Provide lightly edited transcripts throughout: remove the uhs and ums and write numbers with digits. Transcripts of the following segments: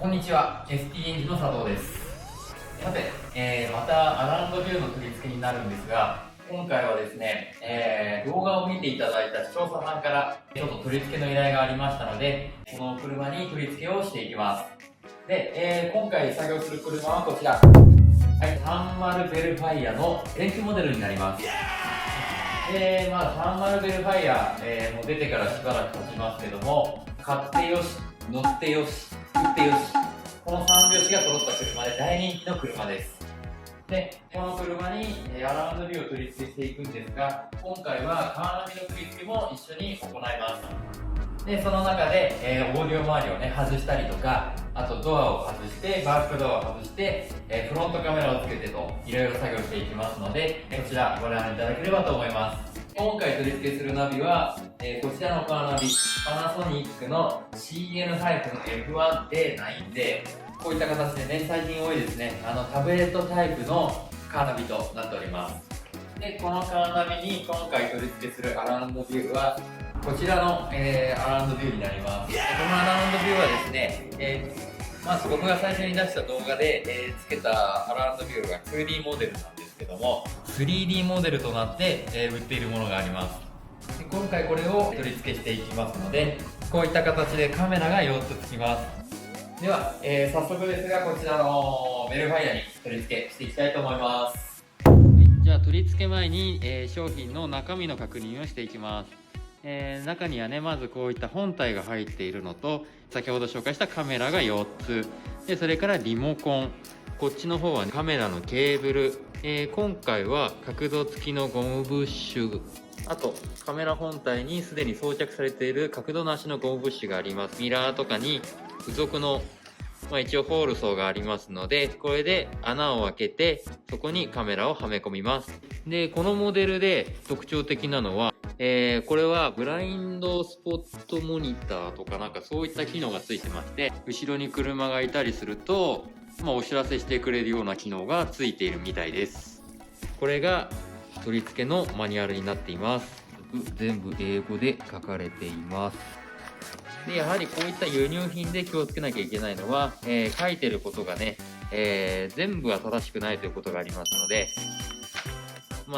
こんにちは、ST エンジンの佐藤です。さて、またアラウンドビューの取り付けになるんですが、今回はですね、動画を見ていただいた視聴者さんからちょっと取り付けの依頼がありましたので、この車に取り付けをしていきます。で、今回作業する車はこちら。はい、30ベルファイアの電気モデルになります。30ベルファイア、もう出てからしばらく経ちますけども、買ってよし、乗ってよし、作ってよし、この3拍子が揃った車で大人気の車です。で、この車にアラウンドビューを取り付けしていくんですが、今回はカーナビの取り付けも一緒に行います。で、その中で、オーディオ周りをね、外したりとか、あとドアを外して、バックドアを外して、フロントカメラをつけてと、いろいろ作業していきますので、こちらご覧いただければと思います。今回取り付けするナビは、こちらのカーナビ、パナソニックの CN-F1D9 で、こういった形でね、最近多いですね、タブレットタイプのカーナビとなっております。で、このカーナビに今回取り付けするアラウンドビューは、こちらの、アラウンドビューになります。このアラウンドビューはですね、まず僕が最初に出した動画で、付けたアラウンドビューが 2D モデルなんですけども、3D モデルとなって、売っているものがあります。で今回これを取り付けしていきますので、こういった形でカメラが4つ付きます。では、早速ですがこちらのベルファイアに取り付けしていきたいと思います。じゃあ取り付け前に、商品の中身の確認をしていきます。中にはね、まずこういった本体が入っているのと、先ほど紹介したカメラが4つで、それからリモコン、こっちの方は、ね、カメラのケーブル、今回は角度付きのゴムブッシュ、あとカメラ本体にすでに装着されている角度なしのゴムブッシュがあります。ミラーとかに付属の、一応ホールソーがありますので、これで穴を開けてそこにカメラをはめ込みます。でこのモデルで特徴的なのは、これはブラインドスポットモニターとかなんかそういった機能がついてまして、後ろに車がいたりすると、お知らせしてくれるような機能がついているみたいです。これが取り付けのマニュアルになっています。全部英語で書かれています。でやはりこういった輸入品で気をつけなきゃいけないのは、書いてることがね、全部は正しくないということがありますので、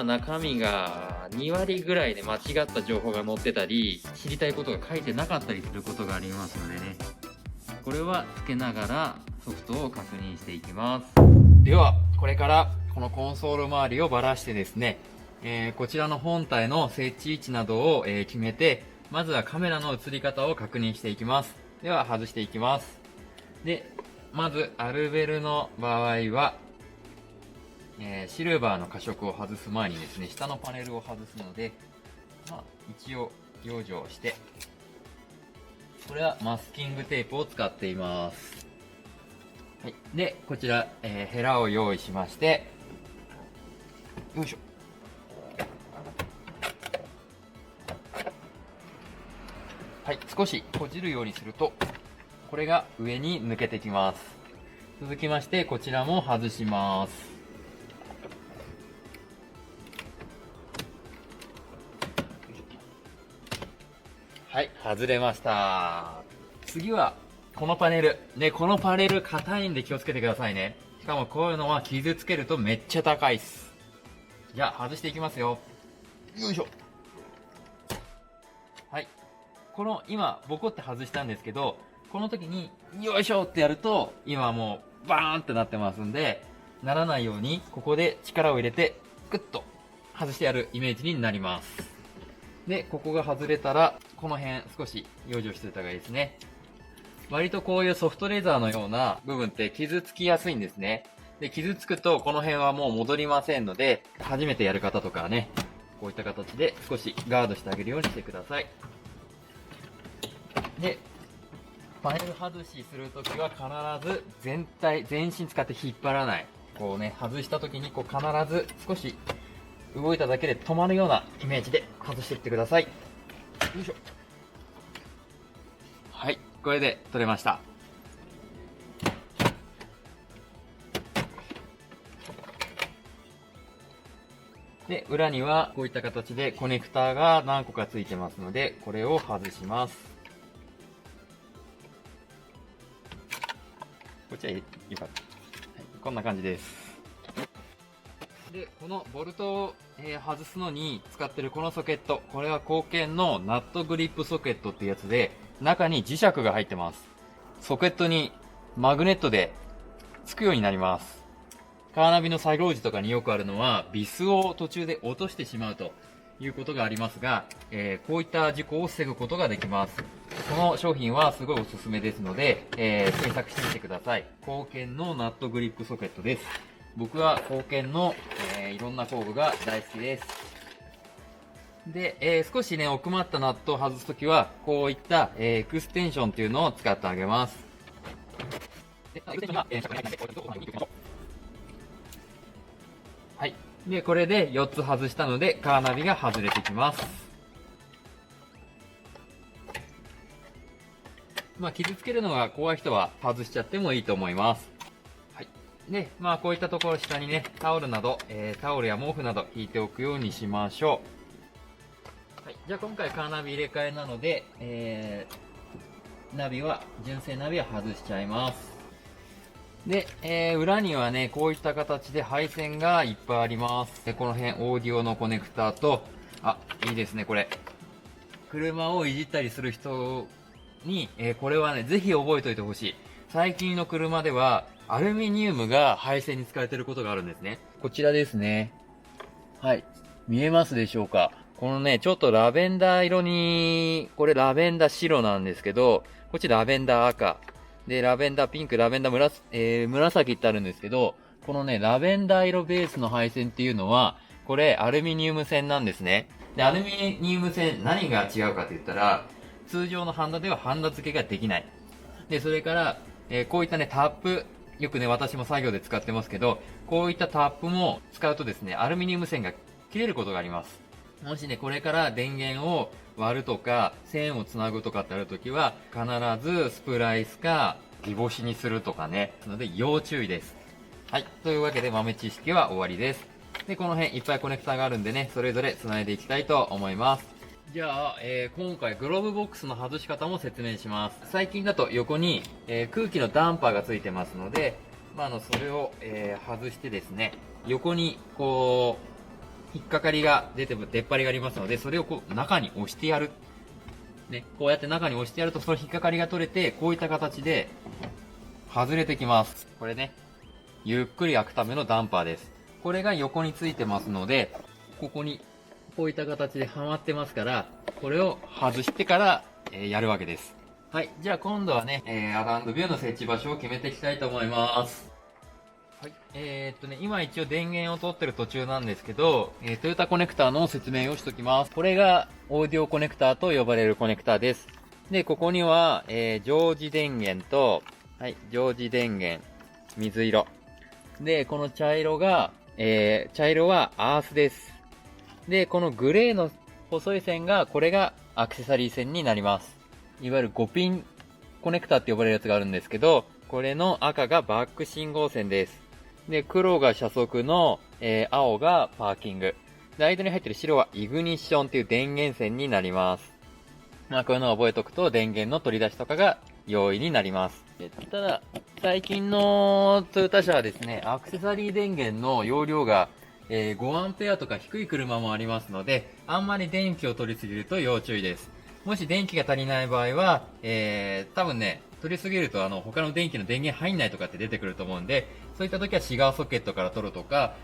中身が2割ぐらいで間違った情報が載ってたり、知りたいことが書いてなかったりすることがありますのでね、これはつけながらソフトを確認していきます。ではこれからこのコンソール周りをばらしてですね、こちらの本体の設置位置などを、決めて、まずはカメラの映り方を確認していきます。では外していきます。でまずアルベルの場合は、シルバーの過色を外す前にですね、下のパネルを外すので、一応養生して、これはマスキングテープを使っています。はい、でこちら、ヘラを用意しまして、よいしょ、はい、少し閉じるようにするとこれが上に抜けてきます。続きましてこちらも外します。はい、外れました。次はこのパネルね、このパネル硬いんで気をつけてくださいね。しかもこういうのは傷つけるとめっちゃ高いっす。じゃあ外していきますよ。よいしょ。はい、この今ボコって外したんですけど、この時によいしょってやると今もうバーンってなってますんで、ならないようにここで力を入れてグッと外してやるイメージになります。でここが外れたらこの辺少し養生しておいた方がいいですね。割とこういうソフトレザーのような部分って傷つきやすいんですね。で傷つくとこの辺はもう戻りませんので、初めてやる方とかはね、こういった形で少しガードしてあげるようにしてください。でパネル外しするときは必ず全身使って引っ張らない、こうね外したときにこう必ず少し動いただけで止まるようなイメージで外していってください。よいしょ。はい、これで取れました。で裏にはこういった形でコネクターが何個かついてますので、これを外します。こっちはよかった。はい、こんな感じです。で、このボルトを、外すのに使ってるこのソケット、これは高堅のナットグリップソケットっていうやつで、中に磁石が入ってます。ソケットにマグネットでつくようになります。カーナビの作業時とかによくあるのは、ビスを途中で落としてしまうということがありますが、こういった事故を防ぐことができます。この商品はすごいおすすめですので、検索してみてください。高堅のナットグリップソケットです。僕は高堅の、いろんな工具が大好きです。で、少しね、奥まったナットを外すときは、こういった、エクステンションというのを使ってあげます。はい。で、これで4つ外したので、カーナビが外れてきます。まあ、傷つけるのが怖い人は外しちゃってもいいと思います。はい。で、まあ、こういったところ下にね、タオルなど、タオルや毛布など引いておくようにしましょう。はい。じゃあ今回カーナビ入れ替えなので、純正ナビは外しちゃいます。で、裏にはね、こういった形で配線がいっぱいあります。で、この辺、オーディオのコネクタと、あ、いいですね、これ。車をいじったりする人に、これはね、ぜひ覚えておいてほしい。最近の車では、アルミニウムが配線に使われていることがあるんですね。こちらですね。はい。見えますでしょうか？このね、ちょっとラベンダー色に、これラベンダー白なんですけど、こっちラベンダー赤。で、ラベンダーピンク、ラベンダー紫ってあるんですけど、このね、ラベンダー色ベースの配線っていうのは、これアルミニウム線なんですね。で、アルミニウム線何が違うかって言ったら、通常のハンダではハンダ付けができない。で、それから、こういったね、タップ、よくね、私も作業で使ってますけど、こういったタップも使うとですね、アルミニウム線が切れることがあります。もしね、これから電源を割るとか、線をつなぐとかってあるときは、必ずスプライスか、ギボシにするとかね。なので、要注意です。はい。というわけで、豆知識は終わりです。で、この辺いっぱいコネクタがあるんでね、それぞれ繋いでいきたいと思います。じゃあ、今回グローブボックスの外し方も説明します。最近だと横に、空気のダンパーがついてますので、それを、外してですね、横にこう、引っかかりが出っ張りがありますので、それをこう中に押してやる。ね、こうやって中に押してやると、その引っかかりが取れて、こういった形で外れてきます。これね、ゆっくり開くためのダンパーです。これが横についてますので、ここにこういった形ではまってますから、これを外してから、やるわけです。はい。じゃあ今度はね、アラウンドビューの設置場所を決めていきたいと思います。はい。今一応電源を取ってる途中なんですけど、トヨタコネクタの説明をしときます。これがオーディオコネクタと呼ばれるコネクタです。で、ここには、常時電源と、はい、常時電源、水色。で、この茶色はアースです。で、このグレーの細い線が、これがアクセサリー線になります。いわゆる5ピンコネクタって呼ばれるやつがあるんですけど、これの赤がバック信号線です。で、黒が車速の、青がパーキング。で、間に入ってる白はイグニッションっていう電源線になります。こういうのを覚えておくと電源の取り出しとかが容易になります。ただ、最近のトヨタ車はですね、アクセサリー電源の容量が、5A とか低い車もありますので、あんまり電気を取りすぎると要注意です。もし電気が足りない場合は、多分ね、取りすぎると他の電気の電源入んないとかって出てくると思うんで、そういった時はシガーソケットから取るとか、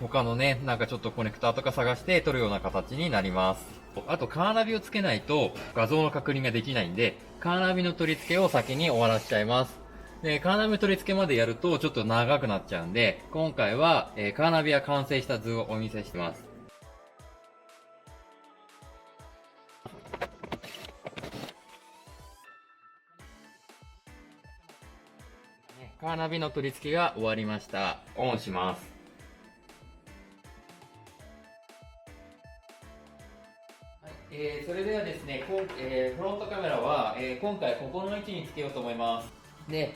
他のね、なんかちょっとコネクタとか探して取るような形になります。あと、カーナビをつけないと画像の確認ができないんで、カーナビの取り付けを先に終わらせちゃいます。で、カーナビの取り付けまでやるとちょっと長くなっちゃうんで、今回は、カーナビは完成した図をお見せしてます。カーナビの取り付けが終わりました。オンします。それではですね、フロントカメラは、今回ここの位置につけようと思います。で、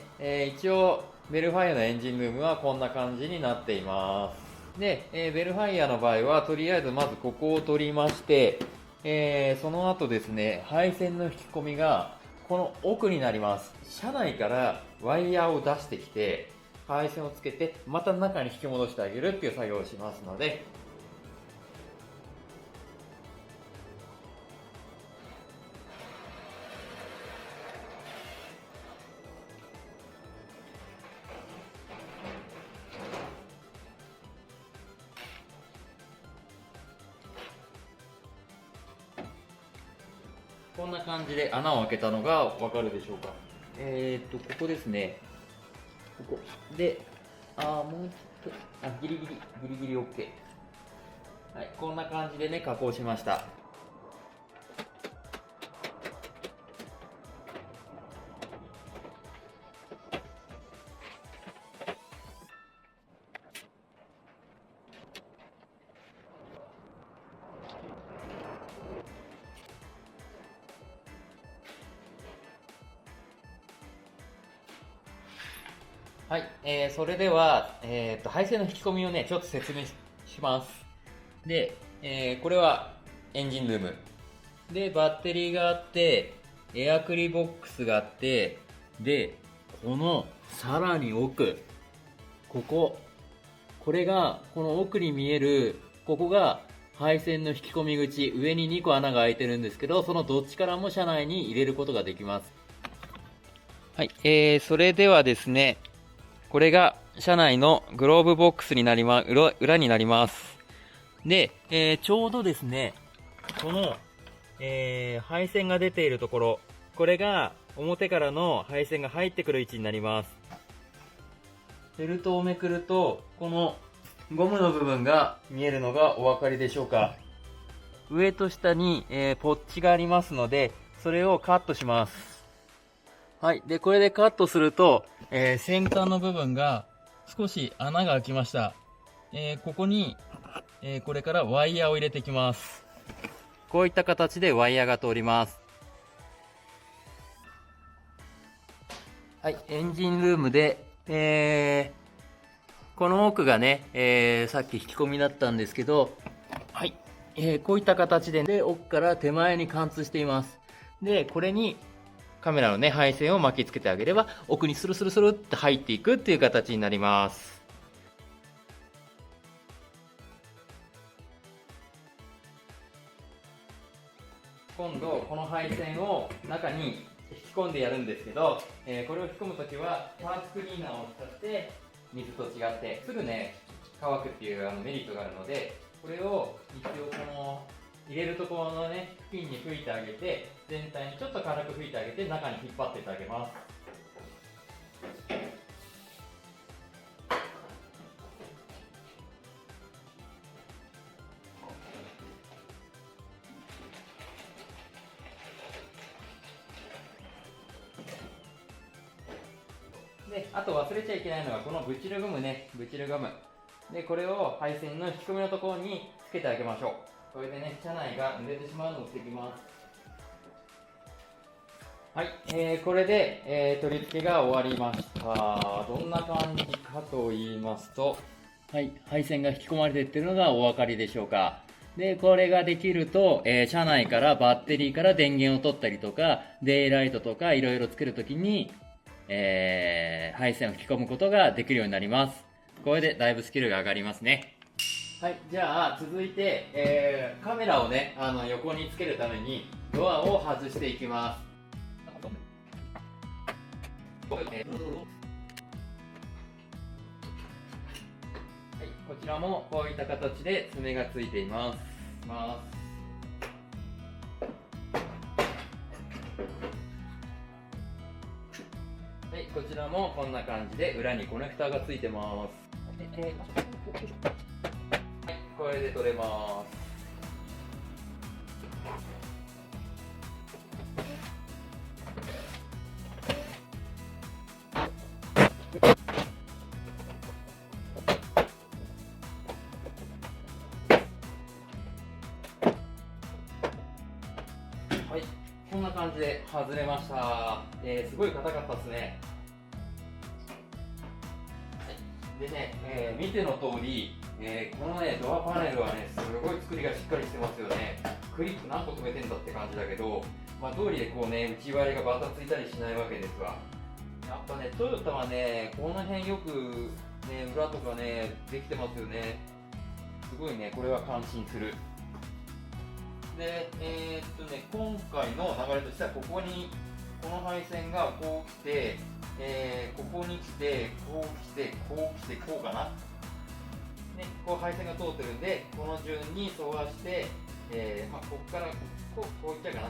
一応、ベルファイアのエンジンルームはこんな感じになっています。で、ベルファイアの場合は、とりあえずまずここを取りまして、その後ですね、配線の引き込みが、この奥になります。車内からワイヤーを出してきて、配線をつけて、また中に引き戻してあげるっていう作業をしますので、こんな感じで穴を開けたのがわかるでしょうか。ここですね。ここで、もうちょっと、ギリギリ OK。はい、こんな感じでね、加工しました。はい、それでは、配線の引き込みをね、ちょっと説明します。で、これはエンジンルーム。で、バッテリーがあって、エアクリボックスがあって、で、このさらに奥、これが、この奥に見える、ここが配線の引き込み口、上に2個穴が開いてるんですけど、そのどっちからも車内に入れることができます。はい、それではですね、これが車内のグローブボックスになり裏になります。で、ちょうどですね、この、配線が出ているところ、これが表からの配線が入ってくる位置になります。フェルトをめくると、このゴムの部分が見えるのがお分かりでしょうか。上と下に、ポッチがありますので、それをカットします。はい。で、これでカットすると、先端の部分が少し穴が開きました。ここに、これからワイヤーを入れていきます。こういった形でワイヤーが通ります。はい。エンジンルームで、この奥がね、さっき引き込みだったんですけど、はい。こういった形で、奥から手前に貫通しています。で、これに、カメラのね、配線を巻きつけてあげれば、奥にスルスルスルって入っていくっていう形になります。今度、この配線を中に引き込んでやるんですけど、これを引き込むときは、パーツクリーナーを使って、水と違って、すぐね、乾くっていうメリットがあるので、これを一応この、入れるところのね、付近に吹いてあげて、全体にちょっと軽く吹いてあげて、中に引っ張ってってあげます。で、あと忘れちゃいけないのが、このブチルガムね、ブチルガム。で、これを配線の引き込みのところにつけてあげましょう。これでね、車内が濡れてしまうのを防ぎます。はい、これで、取り付けが終わりました。どんな感じかと言いますと、はい、配線が引き込まれていってるのがお分かりでしょうか。で、これができると、車内からバッテリーから電源を取ったりとか、デイライトとかいろいろつけるときに、配線を引き込むことができるようになります。これでだいぶスキルが上がりますね。はい、じゃあ続いて、カメラをね、横につけるためにドアを外していきます。はい、こちらもこういった形で爪がついています。はい、こちらもこんな感じで裏にコネクタがついてます。はい、これで取れます。はい、こんな感じで外れました。すごい硬かったですね。でね、見ての通り、このね、ドアパネルはね、すごい作りがしっかりしてますよね。クリップ何個止めてんだって感じだけど、通りでこうね、内割れがバタついたりしないわけですわ。やっぱね、トヨタはね、この辺よくね、裏とかね、できてますよね。すごいね、これは感心する。で、今回の流れとしては、ここに、この配線がこう来て、ここに来て、こう来て、こう来て、こうかな。ね、こう配線が通ってるんで、この順に沿わして、ここからこういっちゃうかな。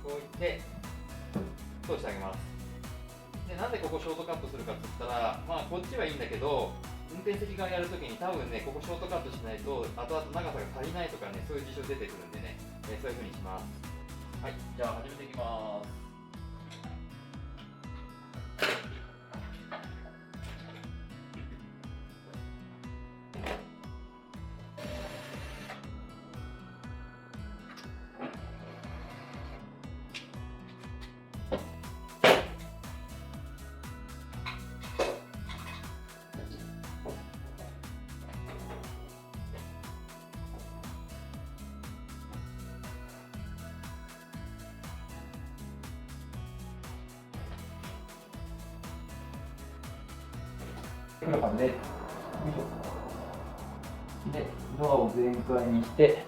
こういって通してあげます。で、なんでここショートカットするかって言ったら、こっちはいいんだけど、運転席側やるときに多分ね、ここショートカットしないと後々長さが足りないとかね、そういう事象出てくるんでね、そういう風にします。はい、じゃあ始めていきます。くるはずです。よいしょ。で、ドアを全開にして、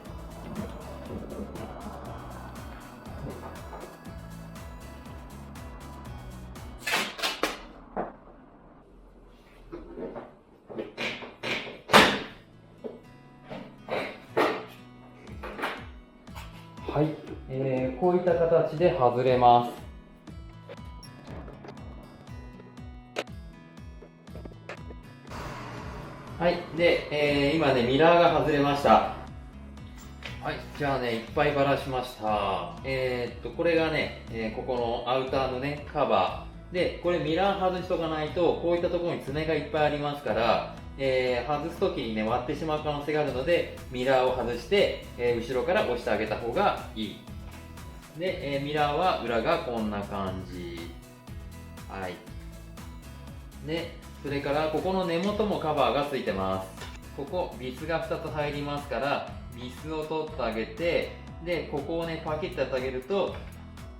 はい、こういった形で外れます。はい、で、今ね、ミラーが外れました。はい、じゃあね、いっぱいばらしました。これがね、ここのアウターのね、カバー。で、これミラー外しとかないと、こういったところに爪がいっぱいありますから、外すときにね、割ってしまう可能性があるので、ミラーを外して、後ろから押してあげた方がいい。で、ミラーは裏がこんな感じ。はい。で、それからここの根元もカバーがついてます。ここビスが2つ入りますから、ビスを取ってあげて、でここをねパキッとやってあげると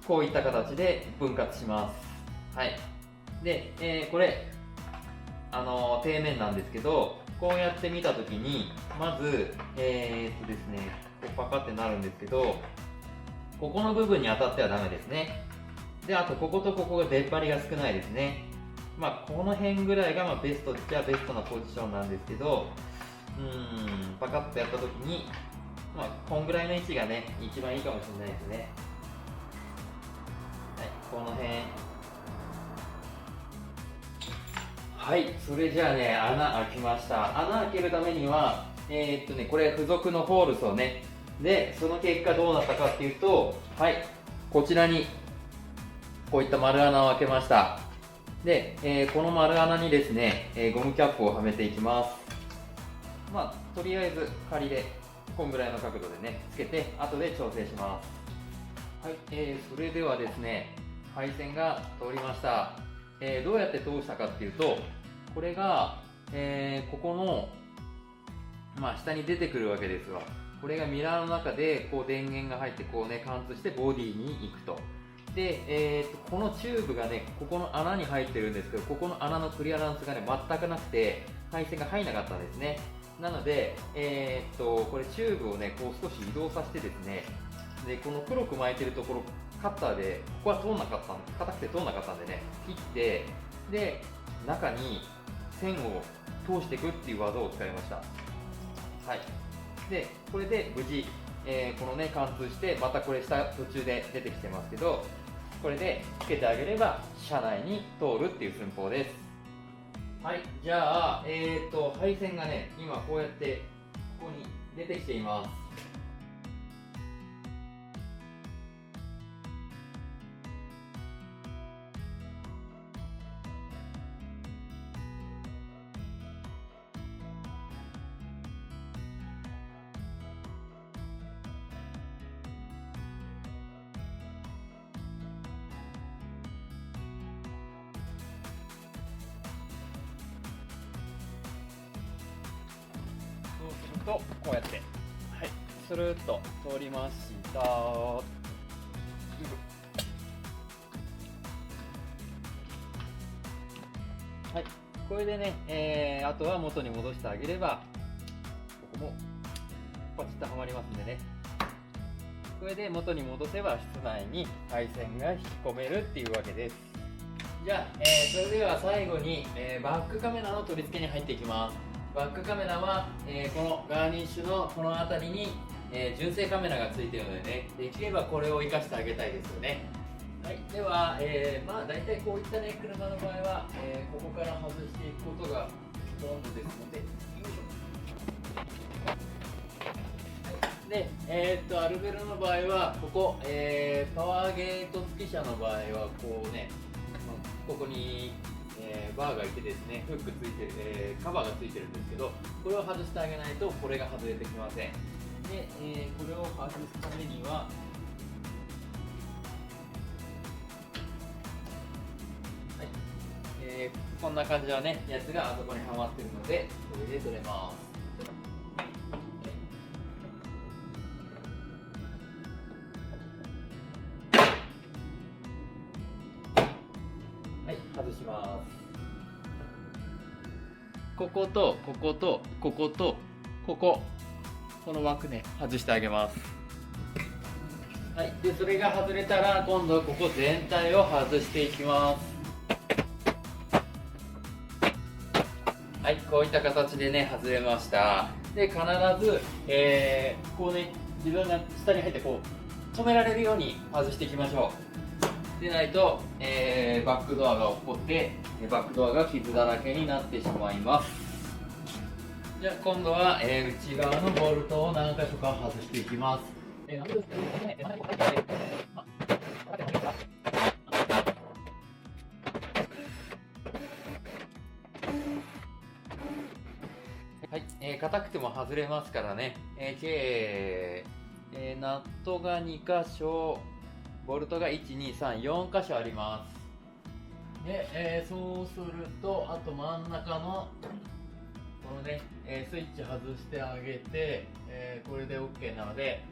こういった形で分割します。はい。で、これ底面なんですけど、こうやって見たときにまずですね、こうパカってなるんですけど、ここの部分に当たってはダメですね。で、あとこことここが出っ張りが少ないですね。この辺ぐらいがベストっちゃベストなポジションなんですけど、パカッとやったときに、こんぐらいの位置がね、一番いいかもしれないですね。はい、この辺。はい、それじゃあね、穴開きました。穴開けるためには、これ付属のホールスをね、で、その結果どうなったかっていうと、はい、こちらに、こういった丸穴を開けました。で、この丸穴にですね、ゴムキャップをはめていきます。とりあえず仮でこんぐらいの角度でねつけて後で調整します。はい、それではですね、配線が通りました。どうやって通したかっていうと、これが、ここの、下に出てくるわけですわ。これがミラーの中でこう電源が入ってこうね貫通してボディに行くと。で、このチューブがね、ここの穴に入ってるんですけど、ここの穴のクリアランスがね、全くなくて、配線が入らなかったんですね。なので、これチューブをね、こう少し移動させてですね、で、この黒く巻いてるところ、カッターで、ここは通んなかった、硬くて通んなかったんでね、切って、で、中に線を通していくっていう技を使いました。はい。で、これで無事、このね、貫通して、またこれ下途中で出てきてますけど、これでつけてあげれば車内に通るっていう寸法です。はい、じゃあ、配線がね、今こうやってここに出てきています。そうするとこうやって、はい、スルーッと通りました。はい、これでね、あとは元に戻してあげれば、ここもパチッとはまりますんでね。これで元に戻せば室内に配線が引き込めるっていうわけです。じゃあ、それでは最後に、バックカメラの取り付けに入っていきます。バックカメラは、このガーニッシュのこの辺りに、純正カメラがついているのでね、できればこれを活かしてあげたいですよね。はい、では、まあ大体こういったね車の場合は、ここから外していくことがほとんどですので、よいしょ。で、アルベルの場合はここ、パワーゲート付き車の場合はこうね、ここに、バーがいてですね、フックついてる、カバーがついてるんですけど、これを外してあげないとこれが外れてきません。で、これを外すためには、こんな感じのね、やつがあそこにはまってるので、これで取れます。はい、外します。こことこことこことこの枠ね、外してあげます。はい、でそれが外れたら今度はここ全体を外していきます。はい、こういった形でね、外れました。で、必ず、こうね、自分が下に入ってこう、止められるように外していきましょう。でないと、バックドアが起こって、バックドアが傷だらけになってしまいます。じゃあ、今度は、内側のボルトを何箇所か外していきます。はい、硬くても外れますからね、計、ナットが2箇所、ボルトが1、2、3、4箇所あります。で、そうすると、あと真ん中のこのね、スイッチ外してあげて、これで OK なので、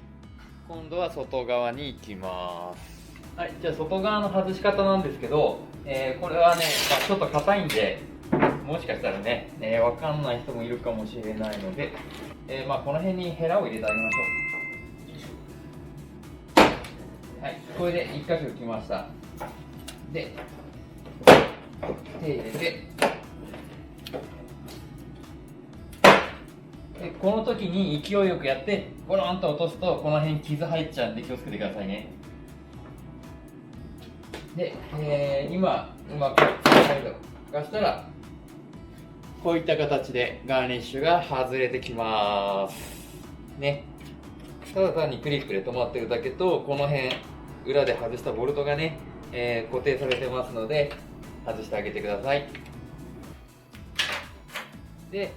今度は外側に行きます。はい、じゃあ外側の外し方なんですけど、これはね、ちょっと硬いんで、もしかしたらね、わかんない人もいるかもしれないので、この辺にヘラを入れてあげましょう。はい、これで1箇所浮きました。で、手入れて、でこの時に勢いよくやってゴロンと落とすとこの辺傷入っちゃうんで気をつけてくださいね。で、今うまくがしたらこういった形でガーニッシュが外れてきますね。ただ単にクリップで止まってるだけと、この辺裏で外したボルトがね、固定されてますので外してあげてください。で、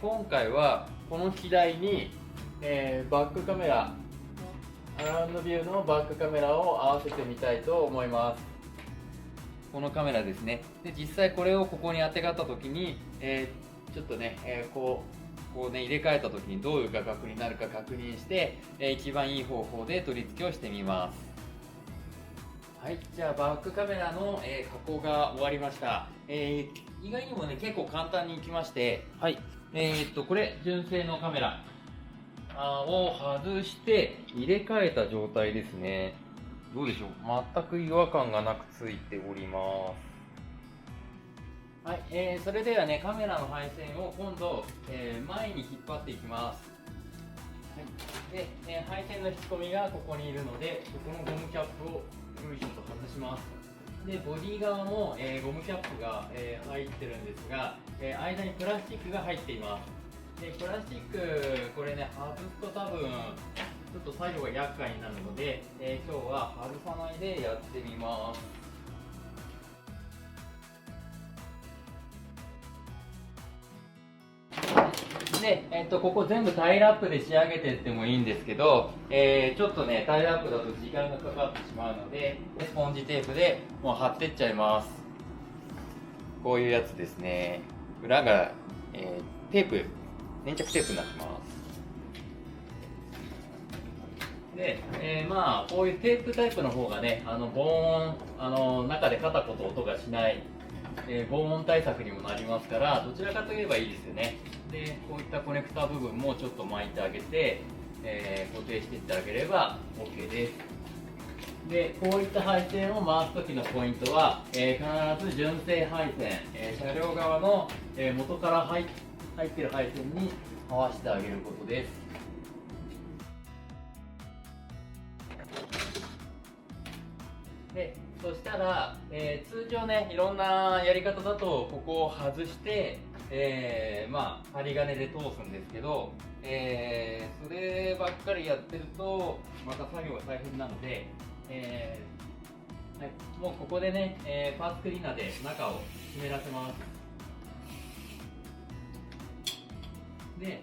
今回はこの機台に、バックカメラ、アラウンドビューのバックカメラを合わせてみたいと思います。このカメラですね。で、実際これをここに当てがった時に、ちょっとね、こうね、入れ替えた時にどういう画角になるか確認して、一番いい方法で取り付けをしてみます。はい、じゃあバックカメラの、加工が終わりました。意外にもね、結構簡単にいきまして、はい、これ純正のカメラを外して入れ替えた状態ですね。どうでしょう、全く違和感がなくついております。はい、それではね、カメラの配線を今度、前に引っ張っていきます。はい、で、配線の引き込みがここにいるので、ここのゴムキャップをよいしょと外します。で、ボディ側も、ゴムキャップが、入ってるんですが、間にプラスチックが入っています。で、プラスチック、これね、外すと多分、ちょっと作業が厄介になるので、今日は外さないでやってみます。で、ここ全部タイルアップで仕上げていってもいいんですけど、ちょっとね、タイルアップだと時間がかかってしまうので、スポンジテープでもう貼ってっちゃいます。こういうやつですね。裏が、テープ、粘着テープになってます。で、こういうテープタイプの方がね、防音、中で片言音がしない防音対策にもなりますから、どちらかといえばいいですよね。で、こういったコネクタ部分もちょっと巻いてあげて、固定していってあげれば OK です。で、こういった配線を回す時のポイントは、必ず純正配線、車両側の、元から入っている配線に合わせてあげることです。で、そしたら、通常ね、いろんなやり方だとここを外して、針金で通すんですけど、そればっかりやってるとまた作業が大変なので、はい、もうここでね、パーツクリーナーで中を湿らせます。で、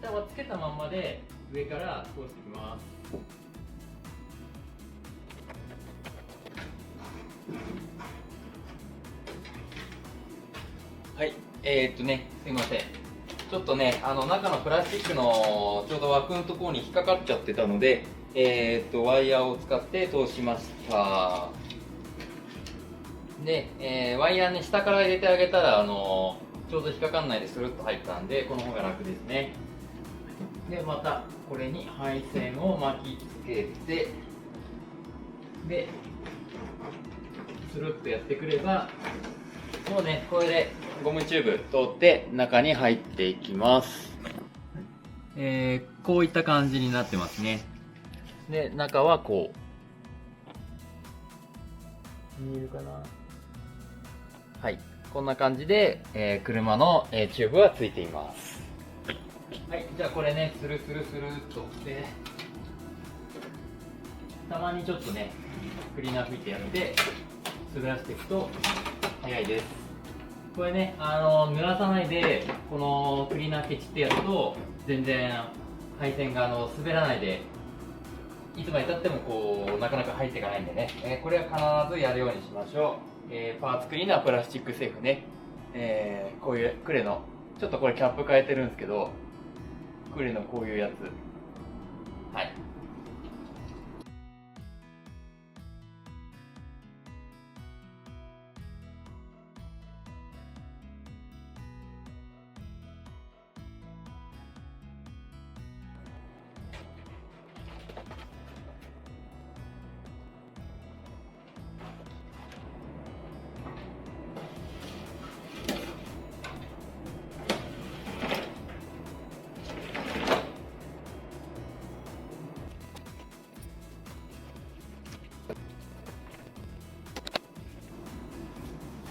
下はつけたまんまで上から通していきます。はい、すいません。ちょっとね、中のプラスチックのちょうど枠のところに引っかかっちゃってたので、ワイヤーを使って通しました。で、ワイヤーね、下から入れてあげたら、ちょうど引っかかんないでスルッと入ったんで、この方が楽ですね。で、また、これに配線を巻きつけて、で、スルッとやってくれば、もうね、これでゴムチューブ通って中に入っていきます。こういった感じになってますね。で、中はこう。見えるかな？はい。こんな感じで、車の、チューブはついています。はい。じゃあこれね、スルスルスルっとして、たまにちょっとね、クリーナー吹いてやって、滑らせていくと早いです。これね、濡らさないでこのクリーナーケチってやると全然配線が滑らないで、いつまでたってもこうなかなか入っていかないんでね、これは必ずやるようにしましょう。パーツクリーナープラスチックセーフね、こういうクレのちょっとこれキャップ変えてるんですけど、クレのこういうやつ、はい。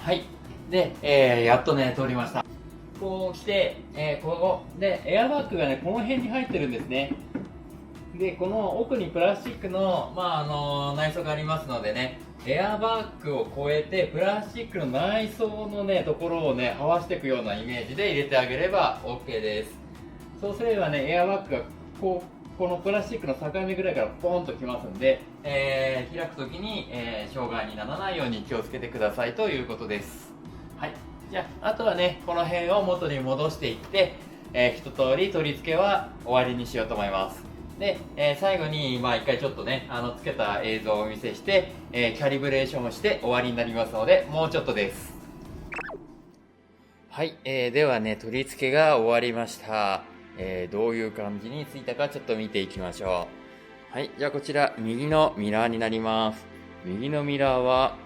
はい。で、やっとね、通りました。こう来て、ここでエアバッグがね、この辺に入ってるんですね。で、この奥にプラスチックの、内装がありますのでね、エアバッグを越えて、プラスチックの内装のね、ところをね、合わせていくようなイメージで入れてあげれば OK です。そうすればね、エアバッグがこのプラスチックの境目ぐらいからポンときますんで、開くときに、障害にならないように気をつけてくださいということです。はい。じゃあ、あとはね、この辺を元に戻していって、一通り取り付けは終わりにしようと思います。で、最後に、一回ちょっとね、つけた映像をお見せして、キャリブレーションをして終わりになりますので、もうちょっとです。はい、ではね、取り付けが終わりました。どういう感じについたかちょっと見ていきましょう。はい、じゃあこちら、右のミラーになります。右のミラーは、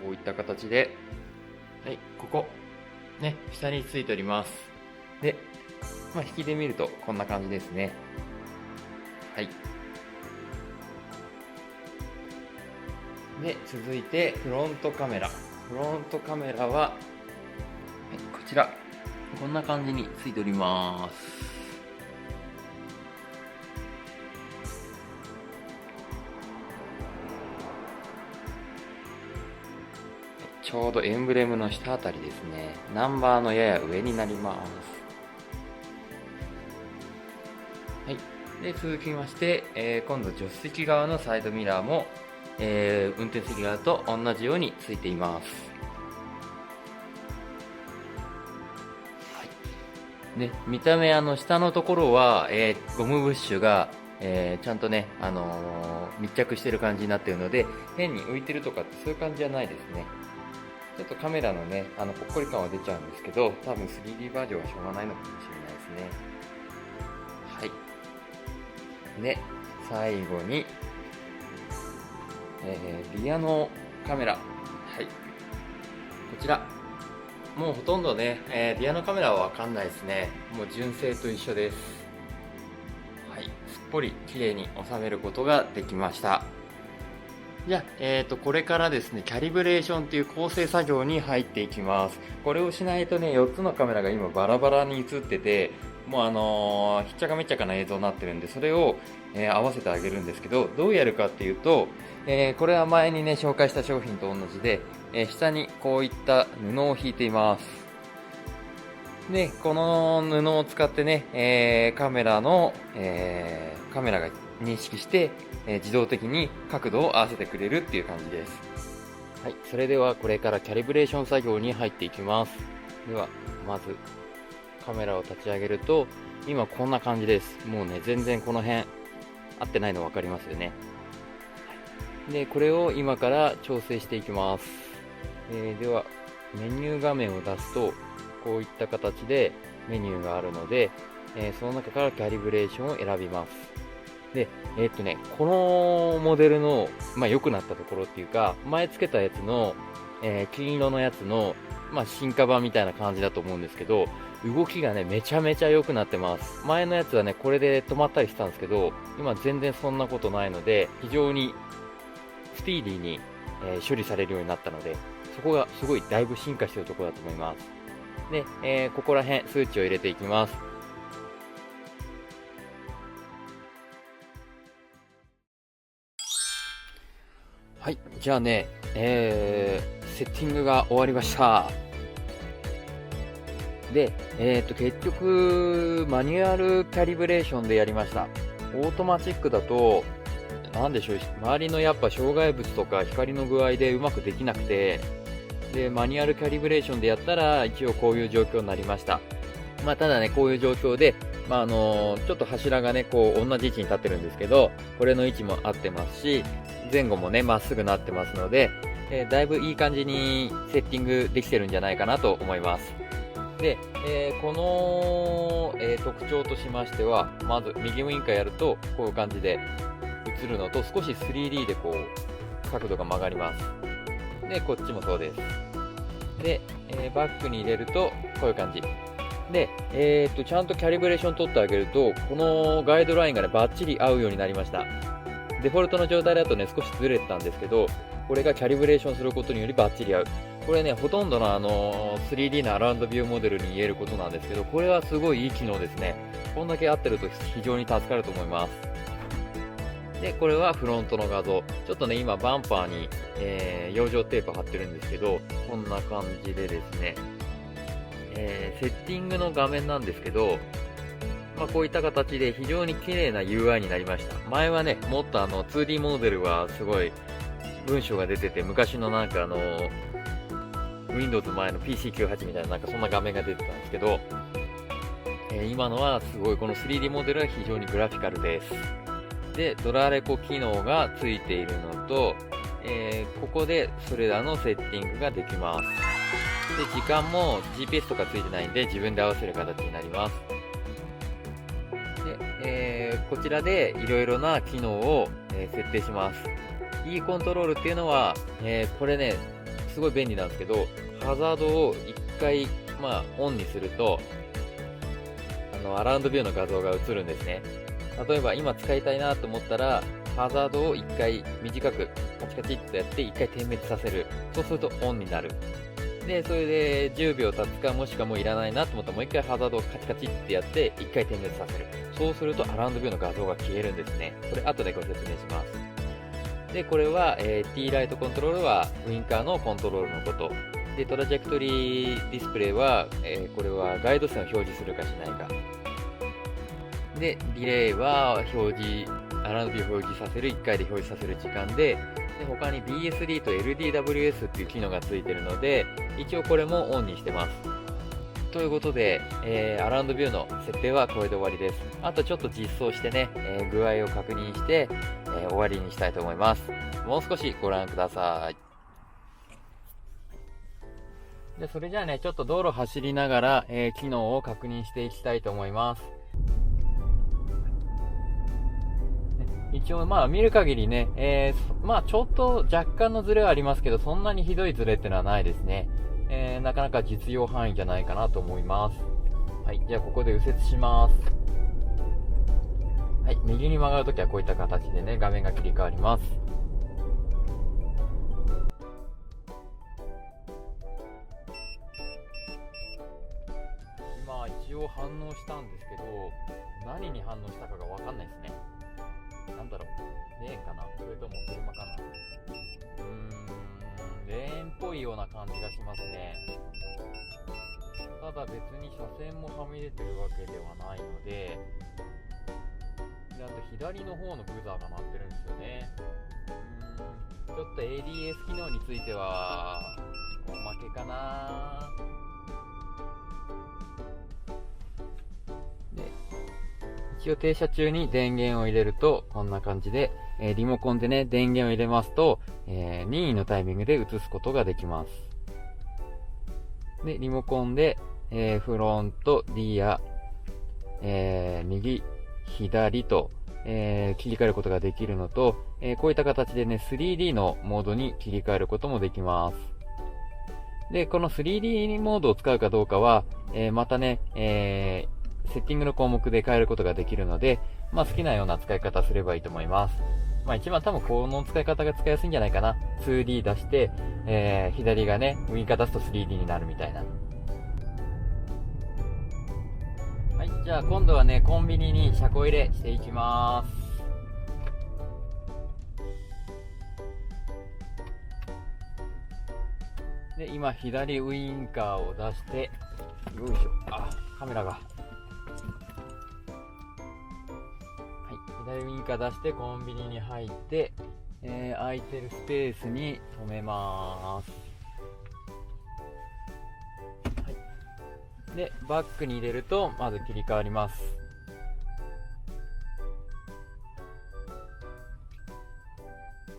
こういった形で、はい、ここ、ね、下についております。で、引きで見るとこんな感じですね。はい。で、続いてフロントカメラ。フロントカメラは、はい、こちら、こんな感じについております。ちょうどエンブレムの下あたりですね。ナンバーのやや上になります。はい。で、続きまして、今度助手席側のサイドミラーも、運転席側と同じようについています。はい。で、見た目下のところは、ゴムブッシュが、ちゃんとね、密着してる感じになっているので、変に浮いてるとかってそういう感じじゃないですね。ちょっとカメラのね、ぽっこり感は出ちゃうんですけど、多分 3D バージョンはしょうがないのかもしれないですね。はい。で、最後に、リアのカメラ。はい。こちら。もうほとんどね、リアのカメラはわかんないですね。もう純正と一緒です。はい。すっぽり綺麗に収めることができました。じゃあ、これからですね、キャリブレーションという構成作業に入っていきます。これをしないとね、4つのカメラが今バラバラに映ってて、もうひっちゃかめっちゃかな映像になってるんで、それを、合わせてあげるんですけど、どうやるかっていうと、これは前にね、紹介した商品と同じで、下にこういった布を引いています。で、この布を使ってね、カメラが認識して、自動的に角度を合わせてくれるっていう感じです。はい、それではこれからキャリブレーション作業に入っていきます。では、まずカメラを立ち上げると、今こんな感じです。もうね、全然この辺合ってないの分かりますよね。で、これを今から調整していきます。では、メニュー画面を出すと、こういった形でメニューがあるので、その中からキャリブレーションを選びます。で、このモデルの、良くなったところっていうか、前つけたやつの、金色のやつの、進化版みたいな感じだと思うんですけど、動きがね、めちゃめちゃ良くなってます。前のやつはね、これで止まったりしたんですけど、今全然そんなことないので、非常にスピーディーに、処理されるようになったので、そこがすごいだいぶ進化しているところだと思います。で、ここら辺数値を入れていきます。はい、じゃあね、セッティングが終わりました。で、結局、マニュアルキャリブレーションでやりました。オートマチックだと、なんでしょう、周りのやっぱ障害物とか光の具合でうまくできなくて、で、マニュアルキャリブレーションでやったら、一応こういう状況になりました。ただね、こういう状況で、ちょっと柱がね、こう、同じ位置に立ってるんですけど、これの位置も合ってますし、前後もね、まっすぐなってますので、だいぶいい感じにセッティングできてるんじゃないかなと思います。で、この、特徴としましては、まず右ウインカーやると、こういう感じで映るのと、少し 3D でこう、角度が曲がります。で、こっちもそうです。で、バックに入れると、こういう感じ。で、ちゃんとキャリブレーション取ってあげると、このガイドラインがね、バッチリ合うようになりました。デフォルトの状態だとね、少しずれてたんですけど、これがキャリブレーションすることによりバッチリ合う。これね、ほとんどの3D のアラウンドビューモデルに言えることなんですけど、これはすごいいい機能ですね。こんだけ合ってると非常に助かると思います。で、これはフロントの画像。ちょっとね、今バンパーに、養生テープ貼ってるんですけど、こんな感じでですね、セッティングの画面なんですけど、こういった形で非常に綺麗な UI になりました。前はね、もっと2D モデルはすごい文章が出てて、昔のなんかWindows 前の PC98 みたいななんかそんな画面が出てたんですけど、今のはすごいこの 3D モデルは非常にグラフィカルです。で、ドラレコ機能がついているのと、ここでそれらのセッティングができます。で、時間も GPS とかついてないんで自分で合わせる形になります。で、こちらでいろいろな機能を、設定します。E コントロールっていうのは、これね、すごい便利なんですけど、ハザードを1回、オンにすると、アラウンドビューの画像が映るんですね。例えば今使いたいなと思ったら、ハザードを1回短くカチカチっとやって1回点滅させる。そうするとオンになる。で、それで10秒経つかもしくはもういらないなと思ったらもう1回ハザードをカチカチってやって1回点滅させる。そうするとアラウンドビューの画像が消えるんですね。これ後でご説明します。で、これは、T ライトコントロールはウインカーのコントロールのこと。で、トラジェクトリーディスプレイは、これはガイド線を表示するかしないか。で、ディレイはアラウンドビューを表示させる、1回で表示させる時間で、他に BSD と LDWS っていう機能がついてるので、一応これもオンにしてます。ということで、アラウンドビューの設定はこれで終わりです。あとちょっと実装してね、具合を確認して、終わりにしたいと思います。もう少しご覧ください。で、それじゃあね、ちょっと道路走りながら、機能を確認していきたいと思います。一応まあ見る限りね、まあちょっと若干のズレはありますけど、そんなにひどいズレってのはないですね。なかなか実用範囲じゃないかなと思います。はい、じゃあここで右折します。はい、右に曲がるときはこういった形でね、画面が切り替わります。今一応反応したんですけど、何に反応したかがわかんないですね。なんだろう、レーンかな、それとも車かな。レーンっぽいような感じがしますね。ただ別に車線もはみ出てるわけではないので、あと左の方のブザーが鳴ってるんですよね。ちょっと ADS 機能についてはおまけかな。で、一応停車中に電源を入れるとこんな感じで、リモコンでね電源を入れますと、任意のタイミングで移すことができます。で、リモコンで、フロント、リア、右、左と、切り替えることができるのと、こういった形でね 3D のモードに切り替えることもできます。で、この 3D モードを使うかどうかは、またね、セッティングの項目で変えることができるので、まあ、好きなような使い方すればいいと思います。まあ、一番多分この使い方が使いやすいんじゃないかな。2D 出して、左がねウインカー出すと 3D になるみたいな。はい、じゃあ今度はねコンビニに車庫入れしていきます。で、今左ウインカーを出して、よいしょ、あ、カメラが、はい、左ウインカー出してコンビニに入って、空いてるスペースに止めます。はい、でバックに入れるとまず切り替わります。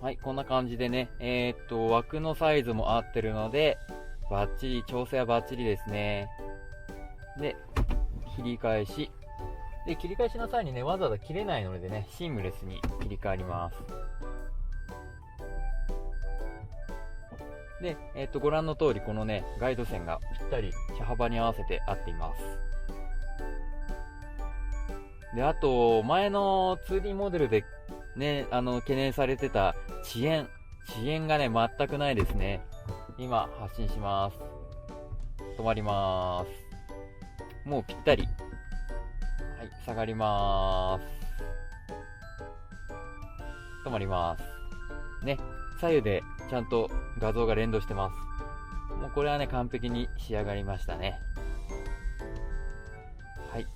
はい、こんな感じでね、枠のサイズも合ってるので、バッチリ、調整はバッチリですね。で、切り返し。で、切り返しの際にね、わざわざ切れないのでね、シームレスに切り替わります。で、ご覧の通り、このね、ガイド線がぴったり車幅に合わせて合っています。で、あと、前の 2D モデルでね、懸念されてた遅延がね、全くないですね。今、発進します。止まります。もうぴったり。はい、下がります。止まります。ね、左右でちゃんと画像が連動してます。もうこれはね、完璧に仕上がりましたね。はい。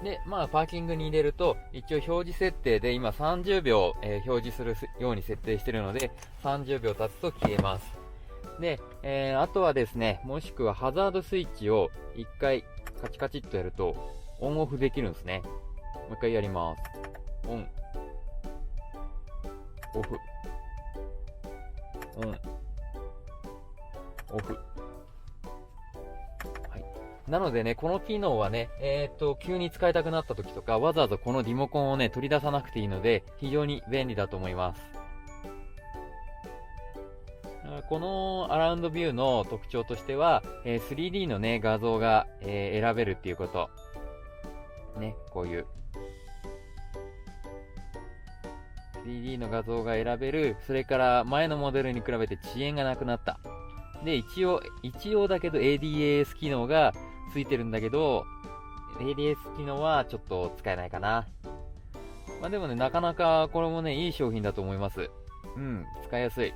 で、まあ、パーキングに入れると、一応表示設定で今30秒、表示するように設定しているので、30秒経つと消えます。で、あとはですね、もしくはハザードスイッチを一回カチカチっとやると、オンオフできるんですね。もう一回やります。オン。オフ。オン。オフ。なのでね、この機能はね、急に使いたくなった時とか、わざわざこのリモコンをね、取り出さなくていいので、非常に便利だと思います。このアラウンドビューの特徴としては、3D のね、画像が、選べるっていうこと。ね、こういう。3D の画像が選べる、それから前のモデルに比べて遅延がなくなった。で、一応だけど ADAS 機能がついてるんだけど、ADS 機能はちょっと使えないかな。まあでもね、なかなかこれもね、いい商品だと思います。うん、使いやすい。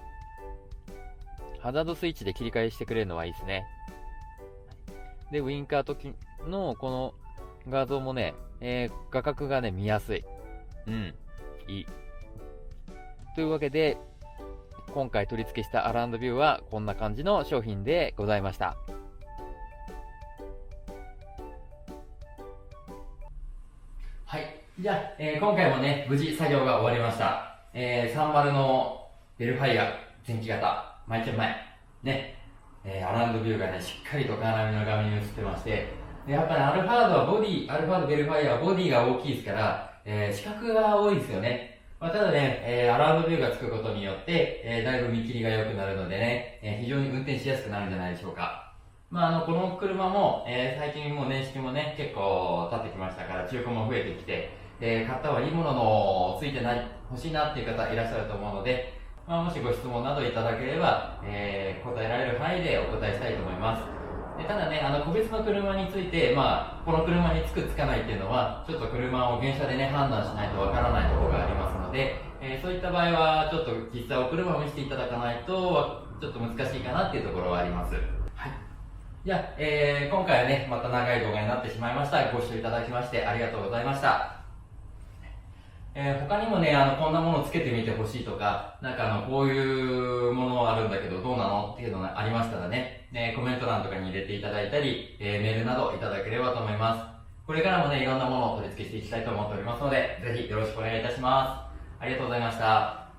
ハザードスイッチで切り替えしてくれるのはいいですね。で、ウインカー時のこの画像もね、画角がね、見やすい。うん、いい。というわけで、今回取り付けしたアラウンドビューはこんな感じの商品でございました。はい。じゃあ、今回もね、無事作業が終わりました。30のベルファイア前期型、前ね。アラウンドビューがね、しっかりとカーナビの画面に映ってまして、でやっぱりアルファードはアルファードベルファイアはボディが大きいですから、視覚が多いですよね。ただね、アラウンドビューがつくことによって、だいぶ見切りが良くなるのでね、非常に運転しやすくなるんじゃないでしょうか。この車も、最近もう年式もね、結構経ってきましたから、中古も増えてきて、買ったはいいもののついてない、欲しいなっていう方いらっしゃると思うので、もしご質問などいただければ、答えられる範囲でお答えしたいと思います。ただね、個別の車について、この車につくつかないっていうのは、ちょっと車を原車でね、判断しないとわからないところがありますので、そういった場合は、ちょっと実際お車を見せていただかないと、ちょっと難しいかなっていうところはあります。はい。じゃあ、今回はね、また長い動画になってしまいました。ご視聴いただきましてありがとうございました。他にもね、こんなものをつけてみてほしいとか、こういうものあるんだけどどうなのっていうのがありましたらね、コメント欄とかに入れていただいたり、メールなどいただければと思います。これからもね、いろんなものを取り付けしていきたいと思っておりますので、ぜひよろしくお願いいたします。ありがとうございました。